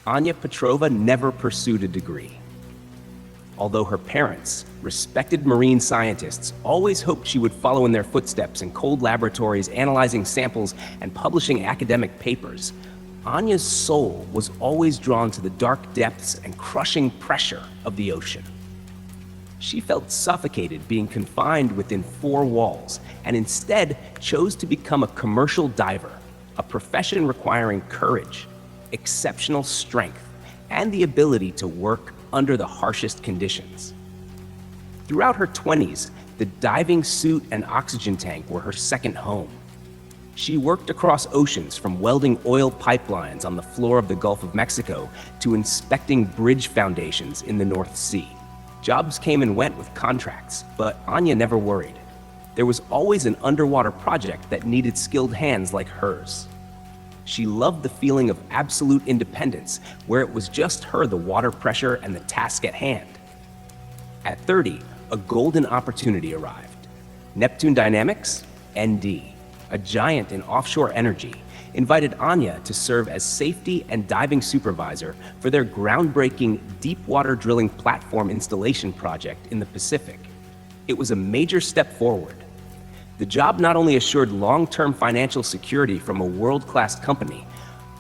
Anya Petrova never pursued a degree. Although her parents, respected marine scientists, always hoped she would follow in their footsteps in cold laboratories, analyzing samples and publishing academic papers, Anya's soul was always drawn to the dark depths and crushing pressure of the ocean. She felt suffocated being confined within four walls and instead chose to become a commercial diver, a profession requiring courage, exceptional strength, and the ability to work under the harshest conditions. Throughout her 20s, the diving suit and oxygen tank were her second home. She worked across oceans, from welding oil pipelines on the floor of the Gulf of Mexico to inspecting bridge foundations in the North Sea. Jobs came and went with contracts, but Anya never worried. There was always an underwater project that needed skilled hands like hers. She loved the feeling of absolute independence, where it was just her, the water pressure, and the task at hand. At 30, a golden opportunity arrived. Neptune Dynamics, ND, a giant in offshore energy, invited Anya to serve as safety and diving supervisor for their groundbreaking deep water drilling platform installation project in the Pacific. It was a major step forward. The job not only assured long-term financial security from a world-class company,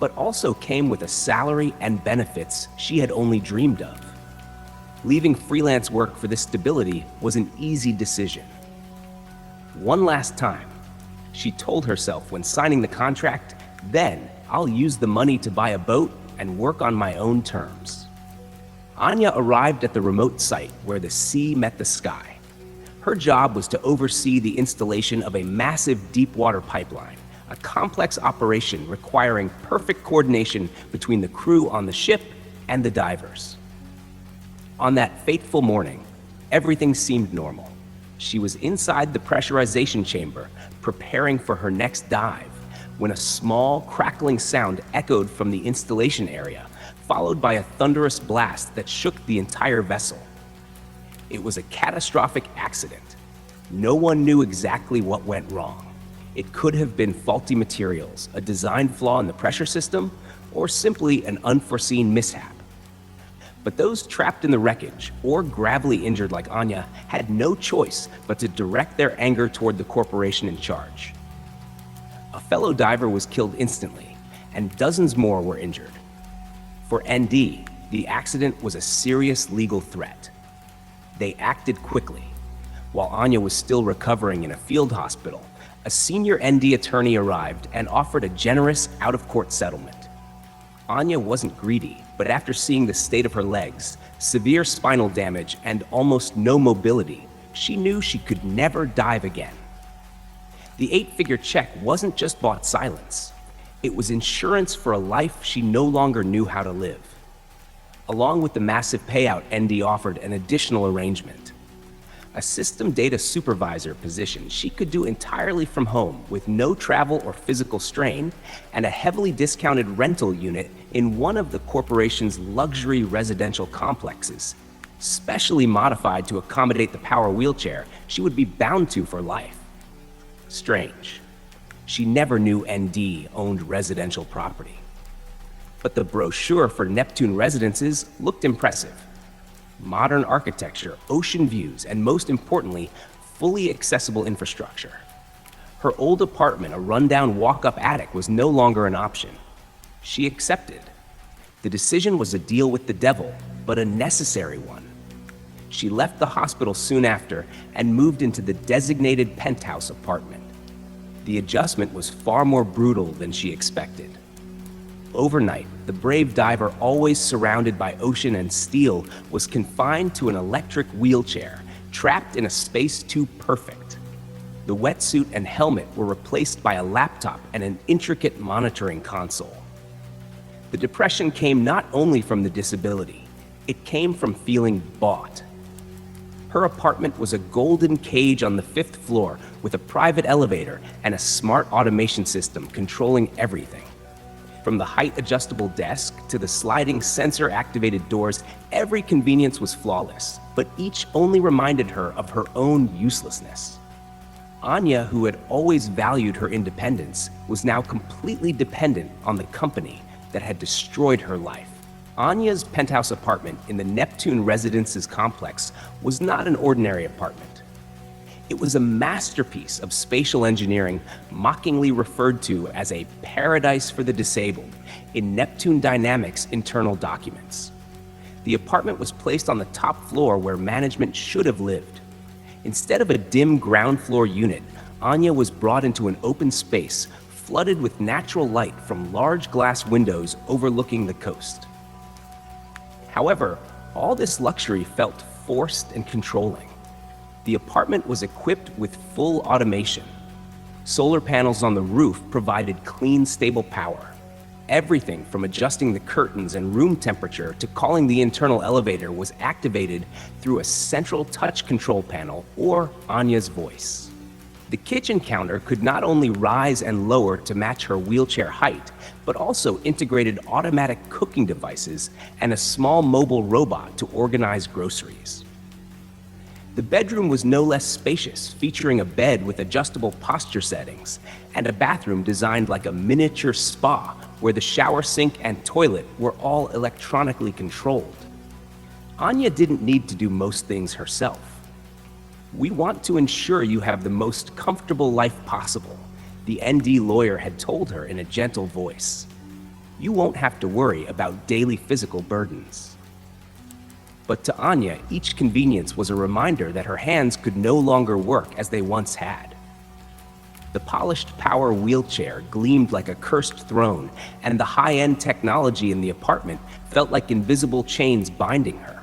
but also came with a salary and benefits she had only dreamed of. Leaving freelance work for this stability was an easy decision. One last time, she told herself when signing the contract, then I'll use the money to buy a boat and work on my own terms. Anya arrived at the remote site where the sea met the sky. Her job was to oversee the installation of a massive deep water pipeline, a complex operation requiring perfect coordination between the crew on the ship and the divers. On that fateful morning, everything seemed normal. She was inside the pressurization chamber, preparing for her next dive, when a small, crackling sound echoed from the installation area, followed by a thunderous blast that shook the entire vessel. It was a catastrophic accident. No one knew exactly what went wrong. It could have been faulty materials, a design flaw in the pressure system, or simply an unforeseen mishap. But those trapped in the wreckage, or gravely injured like Anya, had no choice but to direct their anger toward the corporation in charge. A fellow diver was killed instantly, and dozens more were injured. For ND, the accident was a serious legal threat. They acted quickly. While Anya was still recovering in a field hospital, a senior ND attorney arrived and offered a generous out-of-court settlement. Anya wasn't greedy, but after seeing the state of her legs, severe spinal damage, and almost no mobility, she knew she could never dive again. The 8-figure check wasn't just bought silence. It was insurance for a life she no longer knew how to live. Along with the massive payout, ND offered an additional arrangement. A system data supervisor position she could do entirely from home with no travel or physical strain, and a heavily discounted rental unit in one of the corporation's luxury residential complexes, specially modified to accommodate the power wheelchair she would be bound to for life. Strange. She never knew ND owned residential property. But the brochure for Neptune Residences looked impressive. Modern architecture, ocean views, and most importantly, fully accessible infrastructure. Her old apartment, a rundown walk-up attic, was no longer an option. She accepted. The decision was a deal with the devil, but a necessary one. She left the hospital soon after and moved into the designated penthouse apartment. The adjustment was far more brutal than she expected. Overnight, the brave diver, always surrounded by ocean and steel, was confined to an electric wheelchair, trapped in a space too perfect. The wetsuit and helmet were replaced by a laptop and an intricate monitoring console. The depression came not only from the disability, it came from feeling bought. Her apartment was a golden cage on the 5th floor with a private elevator and a smart automation system controlling everything. From the height-adjustable desk to the sliding sensor-activated doors, every convenience was flawless, but each only reminded her of her own uselessness. Anya, who had always valued her independence, was now completely dependent on the company that had destroyed her life. Anya's penthouse apartment in the Neptune Residences complex was not an ordinary apartment. It was a masterpiece of spatial engineering, mockingly referred to as a paradise for the disabled in Neptune Dynamics' internal documents. The apartment was placed on the top floor where management should have lived. Instead of a dim ground floor unit, Anya was brought into an open space flooded with natural light from large glass windows overlooking the coast. However, all this luxury felt forced and controlling. The apartment was equipped with full automation. Solar panels on the roof provided clean, stable power. Everything from adjusting the curtains and room temperature to calling the internal elevator was activated through a central touch control panel or Anya's voice. The kitchen counter could not only rise and lower to match her wheelchair height, but also integrated automatic cooking devices and a small mobile robot to organize groceries. The bedroom was no less spacious, featuring a bed with adjustable posture settings and a bathroom designed like a miniature spa where the shower sink and toilet were all electronically controlled. Anya didn't need to do most things herself. "We want to ensure you have the most comfortable life possible," the ND lawyer had told her in a gentle voice. "You won't have to worry about daily physical burdens." But to Anya, each convenience was a reminder that her hands could no longer work as they once had. The polished power wheelchair gleamed like a cursed throne, and the high-end technology in the apartment felt like invisible chains binding her.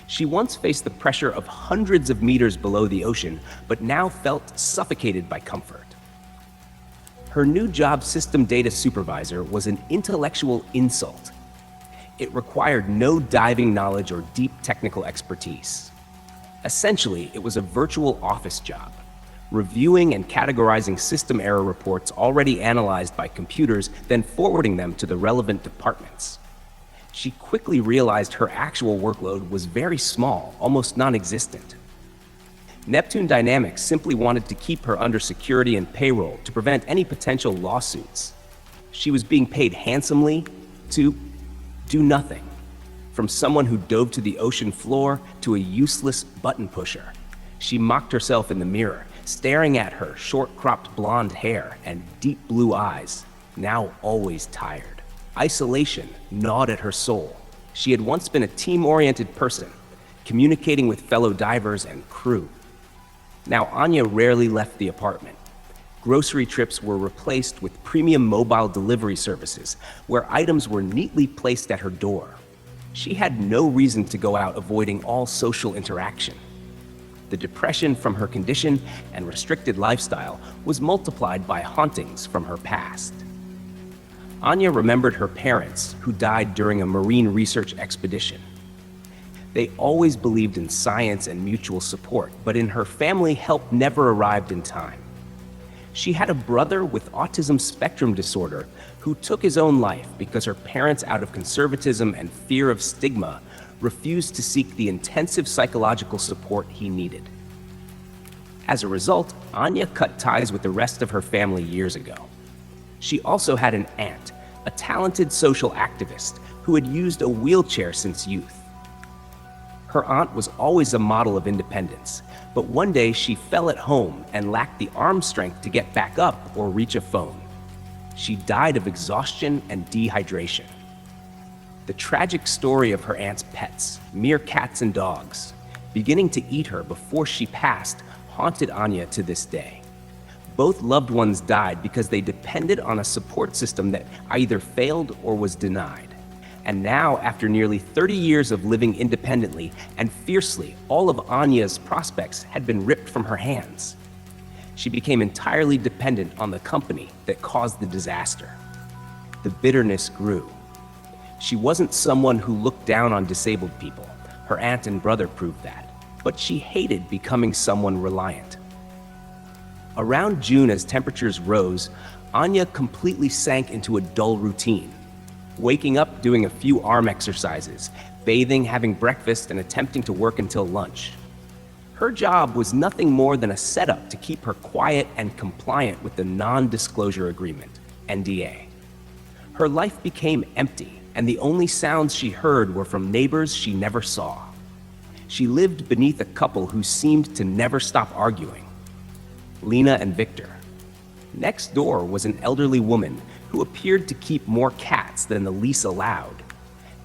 She once faced the pressure of hundreds of meters below the ocean, but now felt suffocated by comfort. Her new job, system data supervisor, was an intellectual insult. It required no diving knowledge or deep technical expertise. Essentially, it was a virtual office job, reviewing and categorizing system error reports already analyzed by computers, then forwarding them to the relevant departments. She quickly realized her actual workload was very small, almost non-existent. Neptune Dynamics simply wanted to keep her under security and payroll to prevent any potential lawsuits. She was being paid handsomely to do nothing, from someone who dove to the ocean floor to a useless button pusher. She mocked herself in the mirror, staring at her short-cropped blonde hair and deep blue eyes, now always tired. Isolation gnawed at her soul. She had once been a team-oriented person, communicating with fellow divers and crew. Now Anya rarely left the apartment. Grocery trips were replaced with premium mobile delivery services, where items were neatly placed at her door. She had no reason to go out, avoiding all social interaction. The depression from her condition and restricted lifestyle was multiplied by hauntings from her past. Anya remembered her parents, who died during a marine research expedition. They always believed in science and mutual support, but in her family, help never arrived in time. She had a brother with autism spectrum disorder who took his own life because her parents, out of conservatism and fear of stigma, refused to seek the intensive psychological support he needed. As a result, Anya cut ties with the rest of her family years ago. She also had an aunt, a talented social activist who had used a wheelchair since youth. Her aunt was always a model of independence, but one day she fell at home and lacked the arm strength to get back up or reach a phone. She died of exhaustion and dehydration. The tragic story of her aunt's pets, mere cats and dogs, beginning to eat her before she passed, haunted Anya to this day. Both loved ones died because they depended on a support system that either failed or was denied. And now, after nearly 30 years of living independently and fiercely, all of Anya's prospects had been ripped from her hands. She became entirely dependent on the company that caused the disaster. The bitterness grew. She wasn't someone who looked down on disabled people. Her aunt and brother proved that. But she hated becoming someone reliant. Around June, as temperatures rose, Anya completely sank into a dull routine. Waking up, doing a few arm exercises, bathing, having breakfast, and attempting to work until lunch. Her job was nothing more than a setup to keep her quiet and compliant with the non-disclosure agreement, NDA. Her life became empty, and the only sounds she heard were from neighbors she never saw. She lived beneath a couple who seemed to never stop arguing, Lena and Victor. Next door was an elderly woman who appeared to keep more cats than the lease allowed,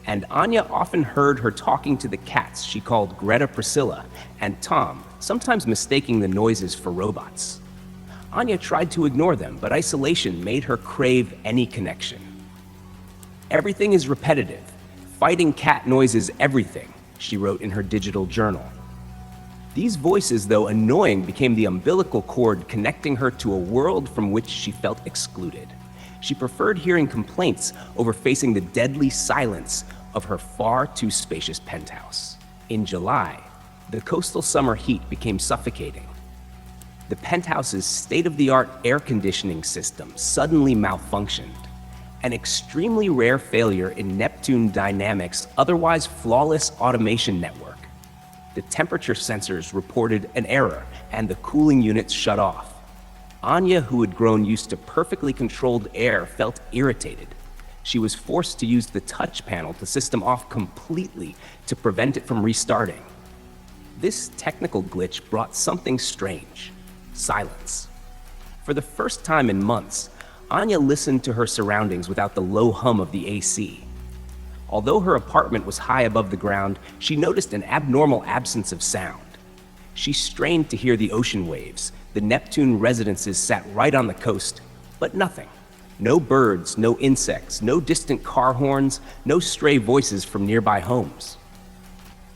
and Anya often heard her talking to the cats she called Greta Priscilla and Tom, sometimes mistaking the noises for robots. Anya tried to ignore them, but isolation made her crave any connection. "Everything is repetitive. Fighting cat noise is everything," she wrote in her digital journal. These voices, though annoying, became the umbilical cord connecting her to a world from which she felt excluded. She preferred hearing complaints over facing the deadly silence of her far too spacious penthouse. In July, the coastal summer heat became suffocating. The penthouse's state-of-the-art air conditioning system suddenly malfunctioned, an extremely rare failure in Neptune Dynamics' otherwise flawless automation network. The temperature sensors reported an error, and the cooling units shut off. Anya, who had grown used to perfectly controlled air, felt irritated. She was forced to use the touch panel to system off completely to prevent it from restarting. This technical glitch brought something strange: silence. For the first time in months, Anya listened to her surroundings without the low hum of the AC. Although her apartment was high above the ground, she noticed an abnormal absence of sound. She strained to hear the ocean waves. The Neptune Residences sat right on the coast, but nothing. No birds, no insects, no distant car horns, no stray voices from nearby homes.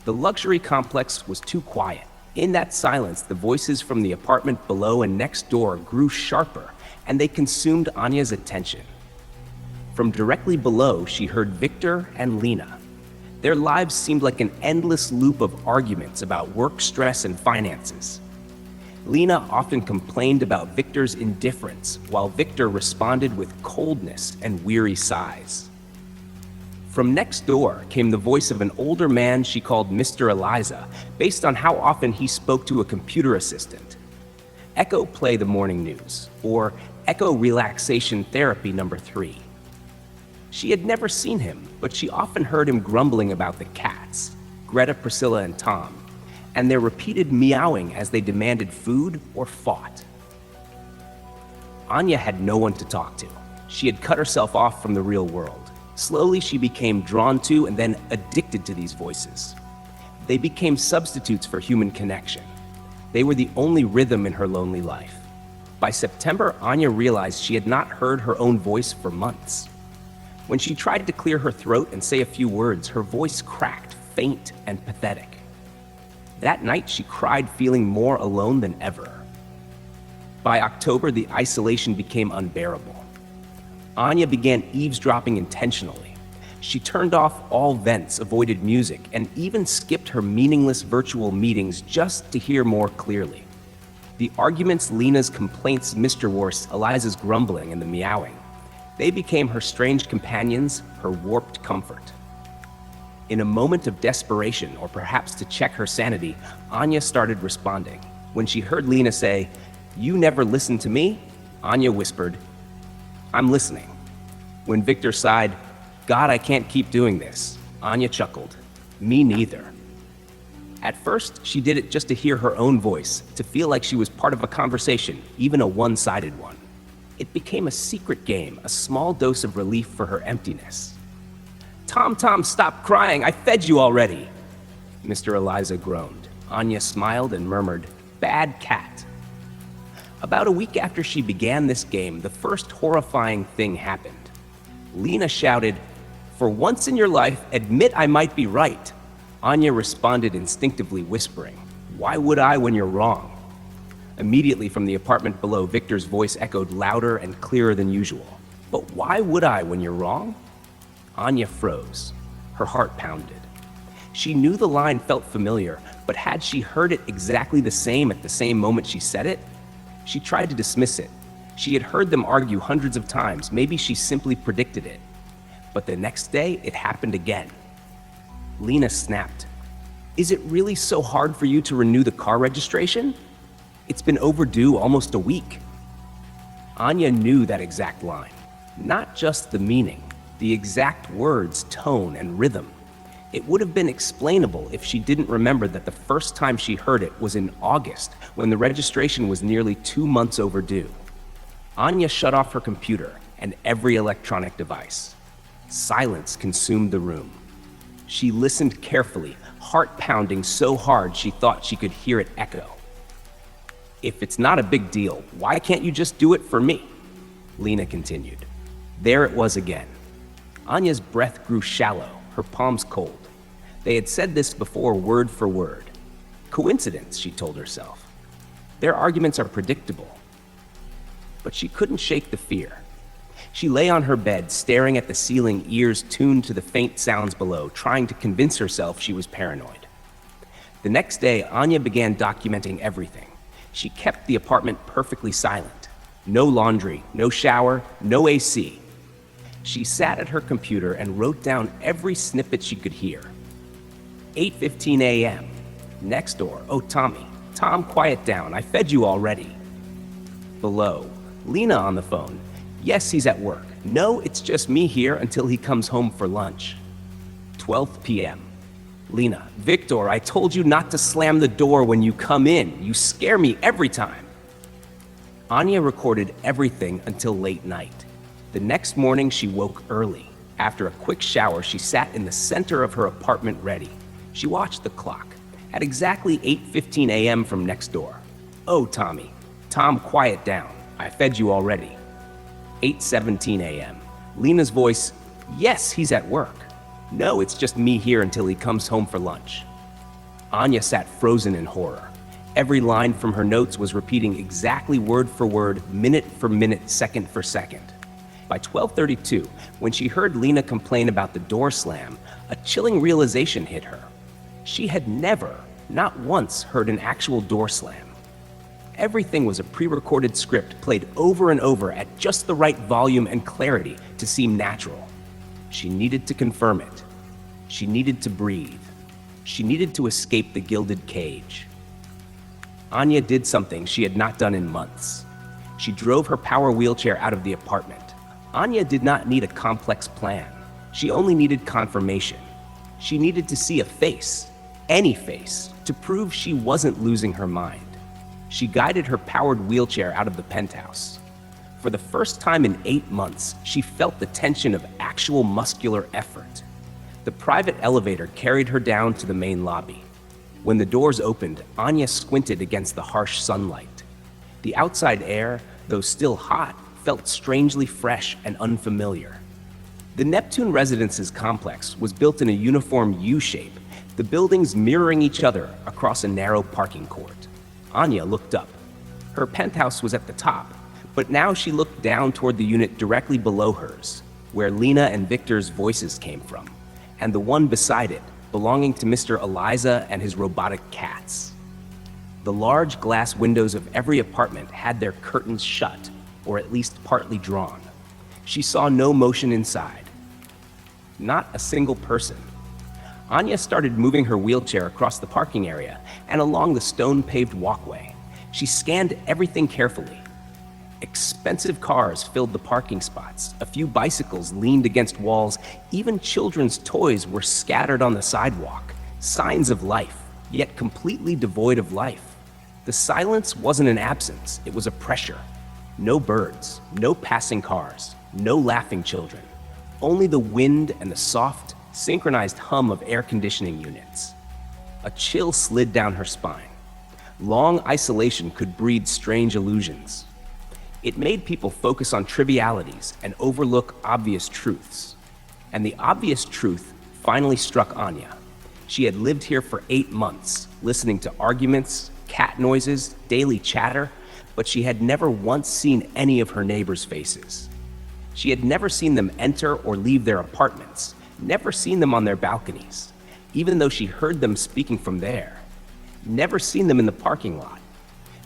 The luxury complex was too quiet. In that silence, the voices from the apartment below and next door grew sharper, and they consumed Anya's attention. From directly below, she heard Victor and Lena. Their lives seemed like an endless loop of arguments about work stress and finances. Lena often complained about Victor's indifference, while Victor responded with coldness and weary sighs. From next door came the voice of an older man she called Mr. Eliza, based on how often he spoke to a computer assistant. Echo play the morning news, or Echo relaxation therapy number 3. She had never seen him, but she often heard him grumbling about the cats, Greta, Priscilla, and Tom, and their repeated meowing as they demanded food or fought. Anya had no one to talk to. She had cut herself off from the real world. Slowly, she became drawn to and then addicted to these voices. They became substitutes for human connection. They were the only rhythm in her lonely life. By September, Anya realized she had not heard her own voice for months. When she tried to clear her throat and say a few words, her voice cracked, faint and pathetic. That night, she cried, feeling more alone than ever. By October, the isolation became unbearable. Anya began eavesdropping intentionally. She turned off all vents, avoided music, and even skipped her meaningless virtual meetings just to hear more clearly. The arguments, Lena's complaints, Mr. Worst, Eliza's grumbling, and the meowing, they became her strange companions, her warped comfort. In a moment of desperation, or perhaps to check her sanity, Anya started responding. When she heard Lena say, "You never listen to me," Anya whispered, "I'm listening." When Victor sighed, "God, I can't keep doing this," Anya chuckled, "Me neither." At first, she did it just to hear her own voice, to feel like she was part of a conversation, even a one-sided one. It became a secret game, a small dose of relief for her emptiness. Tom, stop crying. I fed you already," Mr. Eliza groaned. Anya smiled and murmured, "Bad cat." About a week after she began this game, the first horrifying thing happened. Lena shouted, "For once in your life, admit I might be right." Anya responded instinctively, whispering, "Why would I when you're wrong?" Immediately from the apartment below, Victor's voice echoed louder and clearer than usual. "But why would I when you're wrong?" Anya froze. Her heart pounded. She knew the line felt familiar, but had she heard it exactly the same at the same moment she said it? She tried to dismiss it. She had heard them argue hundreds of times. Maybe she simply predicted it. But the next day, it happened again. Lena snapped. "Is it really so hard for you to renew the car registration? It's been overdue almost a week." Anya knew that exact line, not just the meaning. The exact words, tone, and rhythm. It would have been explainable if she didn't remember that the first time she heard it was in August, when the registration was nearly 2 months overdue. Anya shut off her computer and every electronic device. Silence consumed the room. She listened carefully, heart pounding so hard she thought she could hear it echo. "If it's not a big deal, why can't you just do it for me?" Lena continued. There it was again. Anya's breath grew shallow, her palms cold. They had said this before word for word. Coincidence, she told herself. Their arguments are predictable. But she couldn't shake the fear. She lay on her bed, staring at the ceiling, ears tuned to the faint sounds below, trying to convince herself she was paranoid. The next day, Anya began documenting everything. She kept the apartment perfectly silent. No laundry, no shower, no AC. She sat at her computer and wrote down every snippet she could hear. 8:15 a.m. Next door. "Oh, Tommy. Tom, quiet down. I fed you already." Below. Lena on the phone. "Yes, he's at work. No, it's just me here until he comes home for lunch." 12 p.m. Lena. "Victor, I told you not to slam the door when you come in. You scare me every time." Anya recorded everything until late night. The next morning, she woke early. After a quick shower, she sat in the center of her apartment ready. She watched the clock. At exactly 8:15 a.m. from next door. "Oh, Tommy. Tom, quiet down. I fed you already." 8:17 a.m. Lena's voice. "Yes, he's at work. No, it's just me here until he comes home for lunch." Anya sat frozen in horror. Every line from her notes was repeating exactly word for word, minute for minute, second for second. By 12:32, when she heard Lena complain about the door slam, a chilling realization hit her. She had never, not once, heard an actual door slam. Everything was a pre-recorded script played over and over at just the right volume and clarity to seem natural. She needed to confirm it. She needed to breathe. She needed to escape the gilded cage. Anya did something she had not done in months. She drove her power wheelchair out of the apartment. Anya did not need a complex plan. She only needed confirmation. She needed to see a face, any face, to prove she wasn't losing her mind. She guided her powered wheelchair out of the penthouse. For the first time in 8 months, she felt the tension of actual muscular effort. The private elevator carried her down to the main lobby. When the doors opened, Anya squinted against the harsh sunlight. The outside air, though still hot, felt strangely fresh and unfamiliar. The Neptune Residences complex was built in a uniform U-shape, the buildings mirroring each other across a narrow parking court. Anya looked up. Her penthouse was at the top, but now she looked down toward the unit directly below hers, where Lena and Victor's voices came from, and the one beside it, belonging to Mr. Eliza and his robotic cats. The large glass windows of every apartment had their curtains shut, or at least partly drawn. She saw no motion inside. Not a single person. Anya started moving her wheelchair across the parking area and along the stone-paved walkway. She scanned everything carefully. Expensive cars filled the parking spots. A few bicycles leaned against walls. Even children's toys were scattered on the sidewalk. Signs of life, yet completely devoid of life. The silence wasn't an absence, it was a pressure. No birds, no passing cars, no laughing children. Only the wind and the soft, synchronized hum of air conditioning units. A chill slid down her spine. Long isolation could breed strange illusions. It made people focus on trivialities and overlook obvious truths. And the obvious truth finally struck Anya. She had lived here for 8 months, listening to arguments, cat noises, daily chatter, but she had never once seen any of her neighbors' faces. She had never seen them enter or leave their apartments, never seen them on their balconies, even though she heard them speaking from there. Never seen them in the parking lot.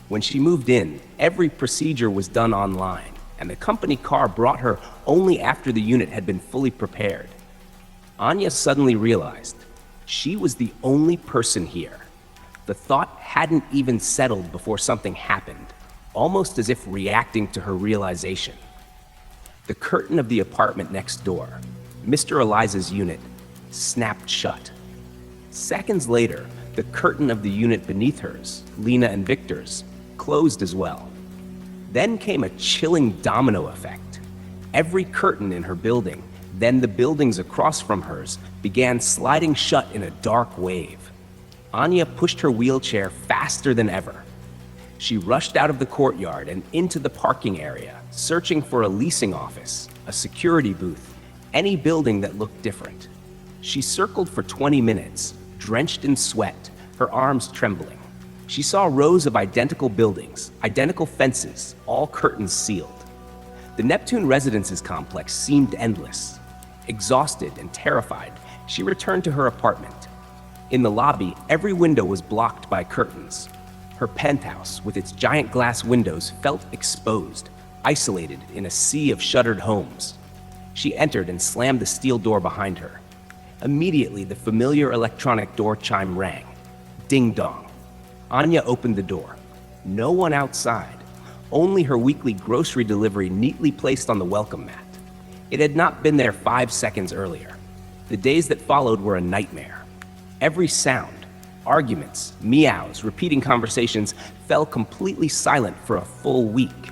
When she moved in, every procedure was done online, and the company car brought her only after the unit had been fully prepared. Anya suddenly realized she was the only person here. The thought hadn't even settled before something happened, almost as if reacting to her realization. The curtain of the apartment next door, Mr. Eliza's unit snapped shut. Seconds later, the curtain of the unit beneath hers, Lena and Victor's, closed as well. Then came a chilling domino effect. Every curtain in her building, then the buildings across from hers, began sliding shut in a dark wave. Anya pushed her wheelchair faster than ever. She rushed out of the courtyard and into the parking area, searching for a leasing office, a security booth, any building that looked different. She circled for 20 minutes, drenched in sweat, her arms trembling. She saw rows of identical buildings, identical fences, all curtains sealed. The Neptune Residences complex seemed endless. Exhausted and terrified, she returned to her apartment. In the lobby, every window was blocked by curtains. Her penthouse, with its giant glass windows, felt exposed, isolated in a sea of shuttered homes. She entered and slammed the steel door behind her. Immediately, the familiar electronic door chime rang. Ding dong. Anya opened the door. No one outside, only her weekly grocery delivery neatly placed on the welcome mat. It had not been there 5 seconds earlier. The days that followed were a nightmare. Every sound, arguments, meows, repeating conversations, fell completely silent for a full week.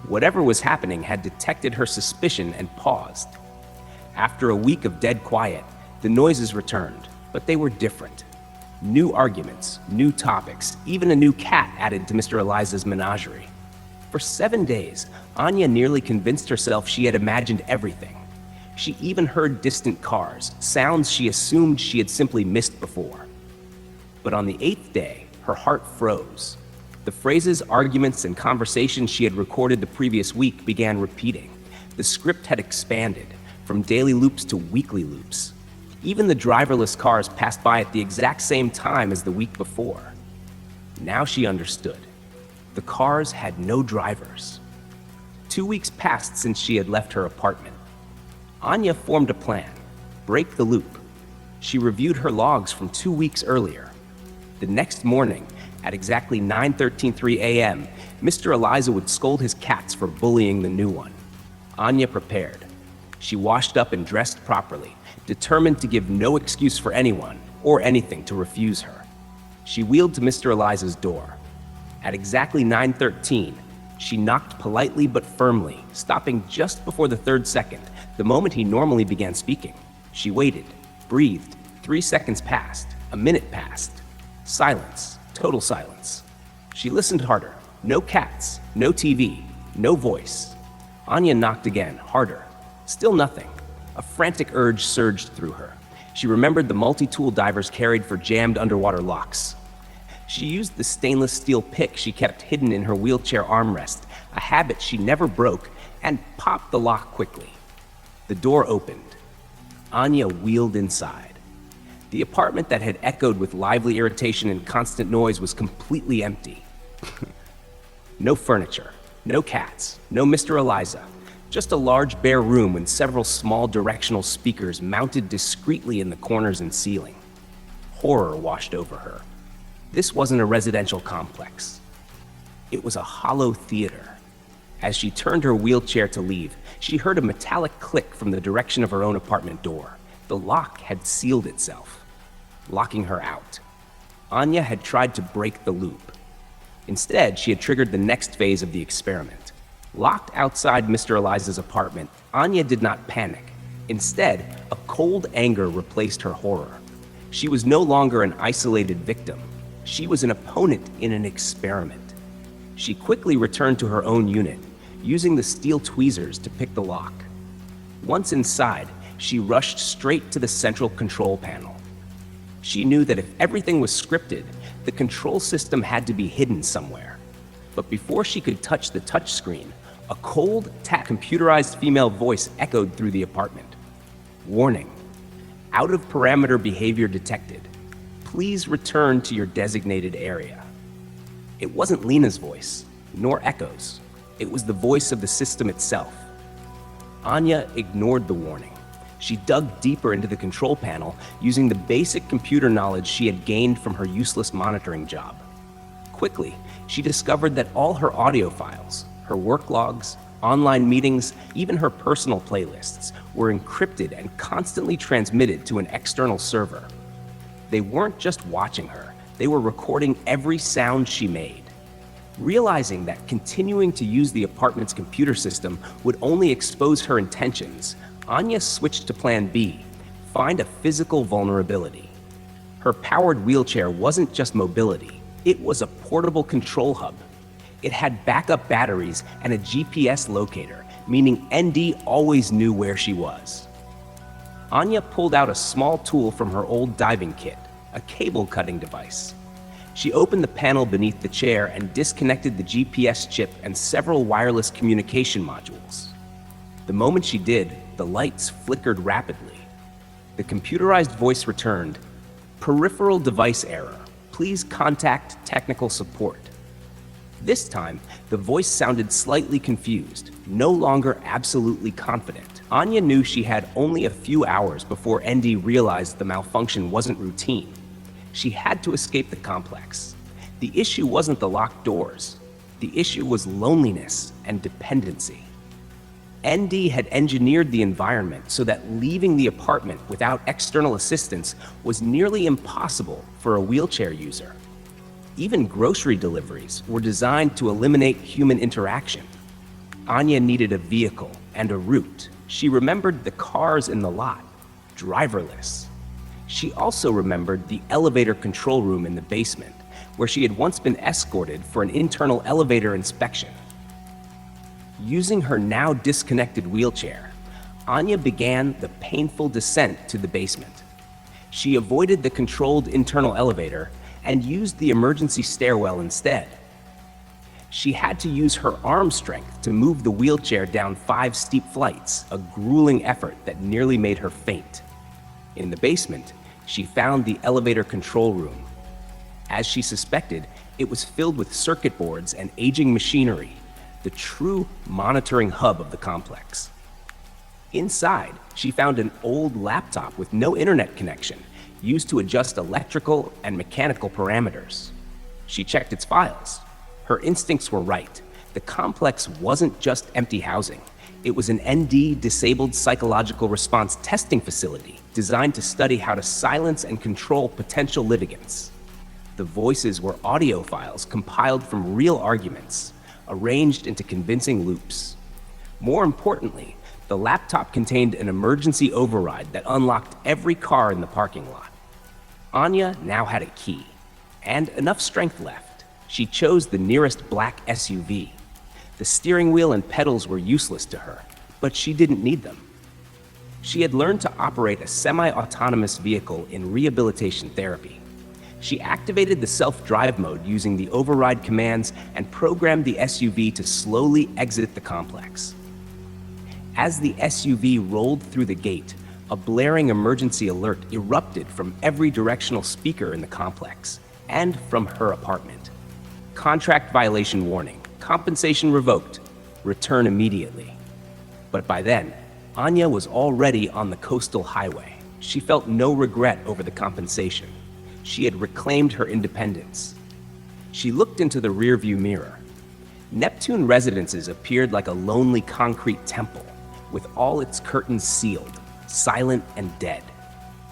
Whatever was happening had detected her suspicion and paused. After a week of dead quiet, the noises returned, but they were different. New arguments, new topics, even a new cat added to Mr. Eliza's menagerie. For 7 days, Anya nearly convinced herself she had imagined everything. She even heard distant cars, sounds she assumed she had simply missed before. But on the 8th day, her heart froze. The phrases, arguments, and conversations she had recorded the previous week began repeating. The script had expanded, from daily loops to weekly loops. Even the driverless cars passed by at the exact same time as the week before. Now she understood. The cars had no drivers. 2 weeks passed since she had left her apartment. Anya formed a plan, break the loop. She reviewed her logs from 2 weeks earlier. The next morning, at exactly 9:13 a.m., Mr. Eliza would scold his cats for bullying the new one. Anya prepared. She washed up and dressed properly, determined to give no excuse for anyone or anything to refuse her. She wheeled to Mr. Eliza's door. At exactly 9:13, she knocked politely but firmly, stopping just before the 3rd second, the moment he normally began speaking. She waited, breathed. 3 seconds passed, a minute passed. Silence, total silence. She listened harder. No cats, no TV, no voice. Anya knocked again, harder. Still nothing. A frantic urge surged through her. She remembered the multi-tool divers carried for jammed underwater locks. She used the stainless steel pick she kept hidden in her wheelchair armrest, a habit she never broke, and popped the lock quickly. The door opened. Anya wheeled inside. The apartment that had echoed with lively irritation and constant noise was completely empty. No furniture, no cats, no Mr. Eliza. Just a large bare room with several small directional speakers mounted discreetly in the corners and ceiling. Horror washed over her. This wasn't a residential complex. It was a hollow theater. As she turned her wheelchair to leave, she heard a metallic click from the direction of her own apartment door. The lock had sealed itself, locking her out. Anya had tried to break the loop. Instead, she had triggered the next phase of the experiment. Locked outside Mr. Eliza's apartment, Anya did not panic. Instead, a cold anger replaced her horror. She was no longer an isolated victim. She was an opponent in an experiment. She quickly returned to her own unit, using the steel tweezers to pick the lock. Once inside, she rushed straight to the central control panel. She knew that if everything was scripted, the control system had to be hidden somewhere. But before she could touch the touchscreen, a cold, computerized female voice echoed through the apartment. Warning, out of parameter behavior detected. Please return to your designated area. It wasn't Lena's voice, nor echoes. It was the voice of the system itself. Anya ignored the warning. She dug deeper into the control panel using the basic computer knowledge she had gained from her useless monitoring job. Quickly, she discovered that all her audio files, her work logs, Online meetings, even her personal playlists, were encrypted and constantly transmitted to an external server. They weren't just watching her, they were recording every sound she made. Realizing that continuing to use the apartment's computer system would only expose her intentions, Anya switched to Plan B, find a physical vulnerability. Her powered wheelchair wasn't just mobility, it was a portable control hub. It had backup batteries and a GPS locator, meaning ND always knew where she was. Anya pulled out a small tool from her old diving kit, a cable-cutting device. She opened the panel beneath the chair and disconnected the GPS chip and several wireless communication modules. The moment she did, the lights flickered rapidly. The computerized voice returned, "Peripheral device error. Please contact technical support." This time, the voice sounded slightly confused, no longer absolutely confident. Anya knew she had only a few hours before ND realized the malfunction wasn't routine. She had to escape the complex. The issue wasn't the locked doors. The issue was loneliness and dependency. ND had engineered the environment so that leaving the apartment without external assistance was nearly impossible for a wheelchair user. Even grocery deliveries were designed to eliminate human interaction. Anya needed a vehicle and a route. She remembered the cars in the lot, driverless. She also remembered the elevator control room in the basement, where she had once been escorted for an internal elevator inspection. Using her now disconnected wheelchair, Anya began the painful descent to the basement. She avoided the controlled internal elevator and used the emergency stairwell instead. She had to use her arm strength to move the wheelchair down 5 steep flights, a grueling effort that nearly made her faint. In the basement, she found the elevator control room. As she suspected, it was filled with circuit boards and aging machinery, the true monitoring hub of the complex. Inside, she found an old laptop with no internet connection, used to adjust electrical and mechanical parameters. She checked its files. Her instincts were right. The complex wasn't just empty housing. It was an ND disabled psychological response testing facility designed to study how to silence and control potential litigants. The voices were audio files compiled from real arguments, arranged into convincing loops. More importantly, the laptop contained an emergency override that unlocked every car in the parking lot. Anya now had a key, and enough strength left. She chose the nearest black SUV. The steering wheel and pedals were useless to her, but she didn't need them. She had learned to operate a semi-autonomous vehicle in rehabilitation therapy. She activated the self-drive mode using the override commands and programmed the SUV to slowly exit the complex. As the SUV rolled through the gate, a blaring emergency alert erupted from every directional speaker in the complex and from her apartment. Contract violation warning. Compensation revoked. Return immediately. But by then, Anya was already on the coastal highway. She felt no regret over the compensation. She had reclaimed her independence. She looked into the rearview mirror. Neptune Residences appeared like a lonely concrete temple, with all its curtains sealed, silent and dead.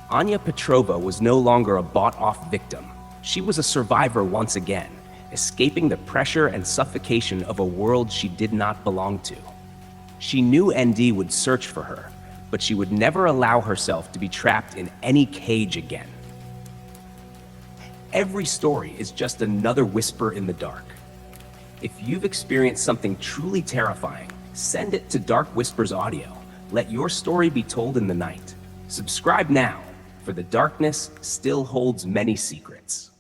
Anya Petrova was no longer a bought-off victim. She was a survivor once again, escaping the pressure and suffocation of a world she did not belong to. She knew ND would search for her, but she would never allow herself to be trapped in any cage again. Every story is just another whisper in the dark. If you've experienced something truly terrifying, send it to Dark Whispers Audio. Let your story be told in the night. Subscribe now, for the darkness still holds many secrets.